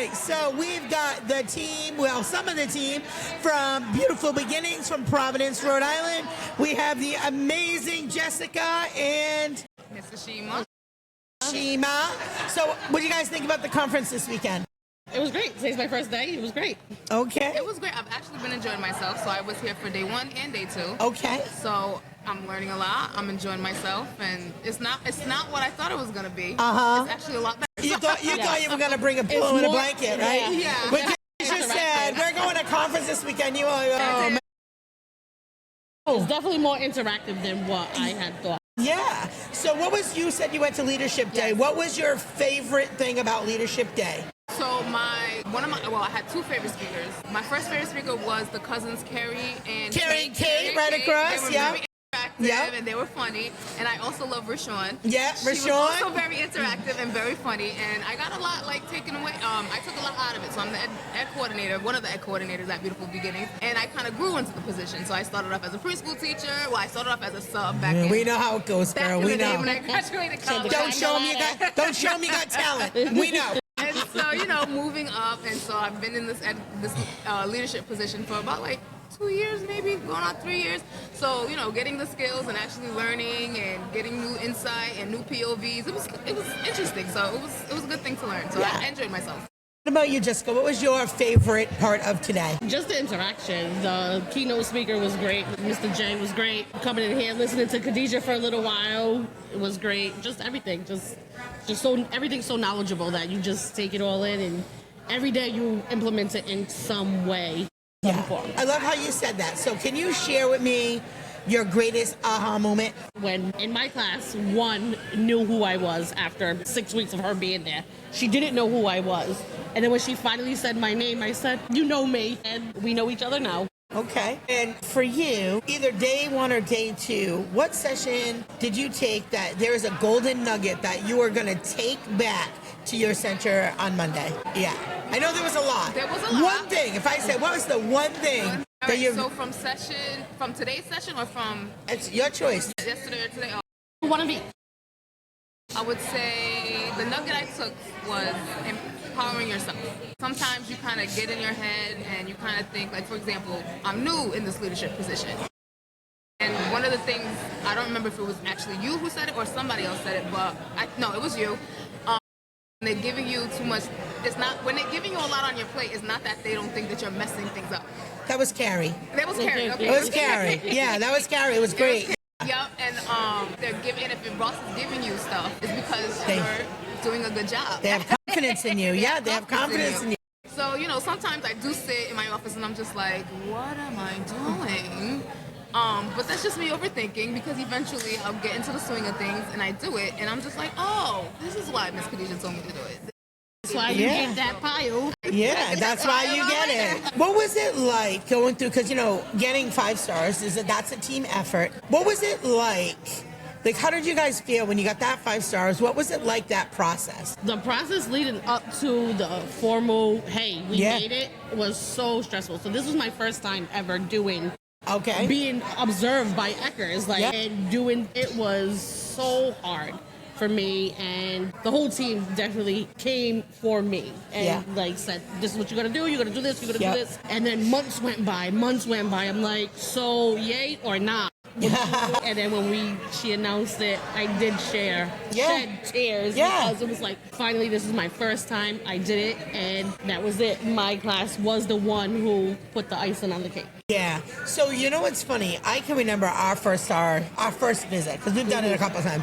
right, so we've got the team, well, some of the team from Beautiful Beginnings from Providence, Rhode Island. We have the amazing Jessica and Mr. Shima. So what do you guys think about the conference this weekend? It was great. Today's my first day. It was great. Okay. It was great. I've actually been enjoying myself. So I was here for day 1 and day 2. Okay. So I'm learning a lot. I'm enjoying myself, and it's not what I thought it was gonna be. Uh-huh. It's actually a lot better. You thought you were gonna bring a pillow and a blanket, right? Yeah. But you just said we're going to conference this weekend. You are, oh, man. It's definitely more interactive than what I had thought. Yeah. So you said you went to Leadership Day. Yes. What was your favorite thing about Leadership Day? So I had 2 favorite speakers. My first favorite speaker was the cousins Carrie and Kate, right across, They were yeah. very interactive and they were funny. And I also love Rashawn. Yeah, She was Rashawn. also very interactive and very funny. And I got a lot taken away. I took a lot out of it. So I'm the ed coordinator, one of the ed coordinators at Beautiful Beginnings. And I kind of grew into the position. So I started off as a preschool teacher. Well, I started off as a sub back in. We know how it goes, Back girl. in We the day know. when I graduated college. Don't show me you got talent. We know. And so, moving up, and so I've been in this leadership position for about 2 years, maybe going on 3 years. So, getting the skills and actually learning and getting new insight and new POVs, it was interesting. So it was a good thing to learn. So Yeah. I enjoyed myself. What about you, Jessica? What was your favorite part of today? Just the interaction. The keynote speaker was great. Mr. J was great. Coming in here, listening to Khadijah for a little while, it was great. Just everything. Just so everything's so knowledgeable that you just take it all in, and every day you implement it in some way. Yeah. I love how you said that. So can you share with me your greatest aha moment? When in my class, one knew who I was after 6 weeks of her being there. She didn't know who I was. And then when she finally said my name, I said, "You know me," and we know each other now. Okay. And for you, either day 1 or day 2, what session did you take that there is a golden nugget that you are going to take back to your center on Monday? Yeah. I know there was a lot. There was a lot. One thing. If I said, what was the one thing All that right, you... so from today's session or from It's your choice. yesterday or today? One of each. I would say the nugget I took was empowering yourself. Sometimes you kind of get in your head and you kind of think, for example, I'm new in this leadership position. And one of the things, I don't remember if it was actually you who said it or somebody else said it, but no, it was you. They're giving you too much. When they're giving you a lot on your plate, it's not that they don't think that you're messing things up. That was Carrie. That was Carrie. Okay. It was Carrie. Yeah, that was Carrie. It was great. Yep, and they're giving. If Ross is giving you stuff, it's because you're doing a good job. They have confidence in you. Yeah, they have confidence in you. So sometimes I do sit in my office and I'm just like, what am I doing? But that's just me overthinking, because eventually I'll get into the swing of things and I do it, and I'm just like, oh, this is why Miss Khadijah told me to do it. That's why you get that pile. Yeah, that's why you get it. What was it like going through, because, getting 5 stars, that's a team effort. What was it like? How did you guys feel when you got that 5 stars? What was it like, that process? The process leading up to the formal, hey, we made it, was so stressful. So this was my first time ever being observed by Eckers, and doing it was so hard for me, and the whole team definitely came for me and said, this is what you're gonna do, you're gonna do this, you're gonna do this. And then months went by, I'm like, so yay or not? And then when she announced it, I did shed tears, because it was like, finally, this is my first time, I did it, and that was it. My class was the one who put the icing on the cake. Yeah. So what's funny? I can remember our first visit, because we've done it a couple of times.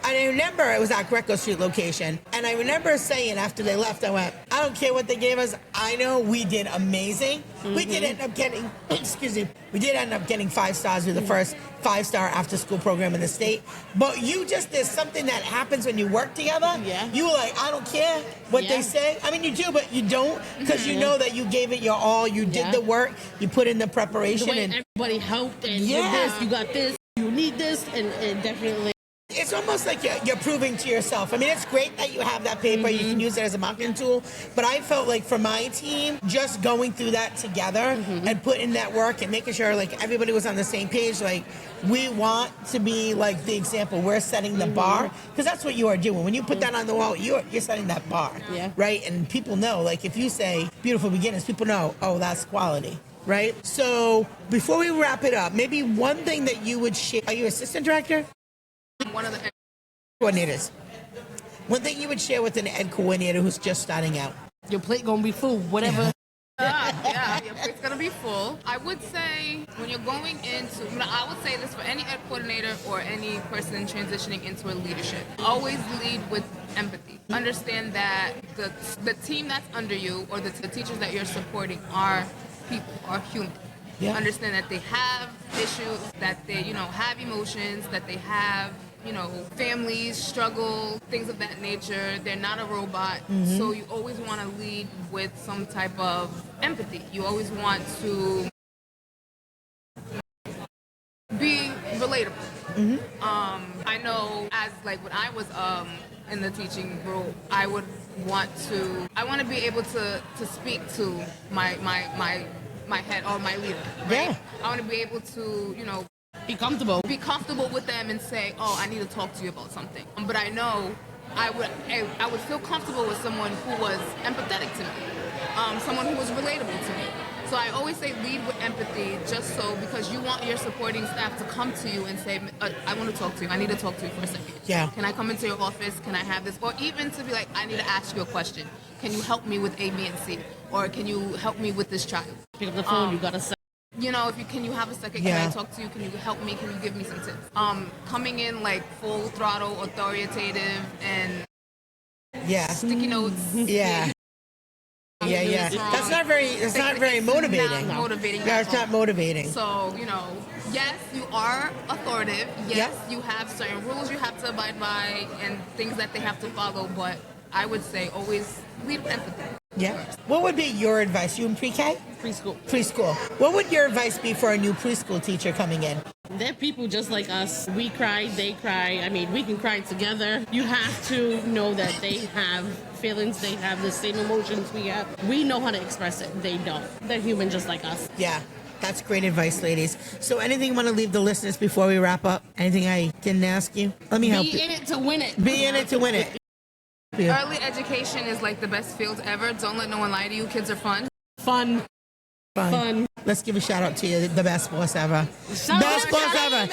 And I remember it was at Greco Street location. And I remember saying after they left, I went, I don't care what they gave us. I know we did amazing. Mm-hmm. We did end up getting, we did end up getting 5 stars with the first 5-star after school program in the state. But there's something that happens when you work together. Yeah. You were like, I don't care what they say. I mean, you do, but you don't, because you know that you gave it your all. You did the work. You put in the preparation. The way everybody helped and did this, you got this, you need this, and definitely. it's almost like you're proving to yourself. I mean, it's great that you have that paper. You can use it as a marketing tool. But I felt like for my team, just going through that together and putting that work and making sure like everybody was on the same page, like we want to be like the example. We're setting the bar because that's what you are doing. When you put that on the wall, you're setting that bar, right? And people know, like if you say beautiful beginners, people know, oh, that's quality. Right? So before we wrap it up, maybe one thing that you would share. Are you assistant director? One of the coordinators. One thing you would share with an ed coordinator who's just starting out. Your plate gonna be full, whatever. Yeah, your plate's gonna be full. I would say when you're going into, I would say this for any ed coordinator or any person transitioning into a leadership. Always lead with empathy. Understand that the team that's under you or the teachers that you're supporting are people, are human. Yeah. Understand that they have issues, that they, have emotions, that they have, families, struggle, things of that nature. They're not a robot. So you always want to lead with some type of empathy. You always want to be relatable. I know as like when I was in the teaching role, I want to be able to speak to my head or my leader, right? Yeah. I want to be able to, be comfortable with them and say, oh, I need to talk to you about something. But I know I would feel comfortable with someone who was empathetic to me, someone who was relatable to me. So I always say lead with empathy, just so, because you want your supporting staff to come to you and say, I want to talk to you. I need to talk to you for a second. Yeah. Can I come into your office? Can I have this? Or even to be like, I need to ask you a question. Can you help me with A, B, and C? Or can you help me with this child? Pick up the phone, you gotta say. Can you have a second? Can I talk to you? Can you help me? Can you give me some tips? Coming in like full throttle, authoritative, and sticky notes. Yeah. Yeah. That's not very. It's not very motivating. Not motivating. Yeah, it's not motivating. So yes, you are authoritative. Yes, you have certain rules you have to abide by and things that they have to follow. But I would say always lead with empathy. Yeah. What would be your advice? You in pre-K? Preschool. Preschool. What would your advice be for a new preschool teacher coming in? They're people just like us. We cry, they cry. I mean, we can cry together. You have to know that they have feelings. They have the same emotions we have. We know how to express it. They don't. They're human just like us. Yeah. That's great advice, ladies. So anything you want to leave the listeners before we wrap up? Anything I didn't ask you? Let me help you. Be in it to win it. Be in it to win it. Yeah. Early education is like the best field ever. Don't let no one lie to you. Kids are fun. Fun. Let's give a shout out to you, the best boss ever. Best boss ever.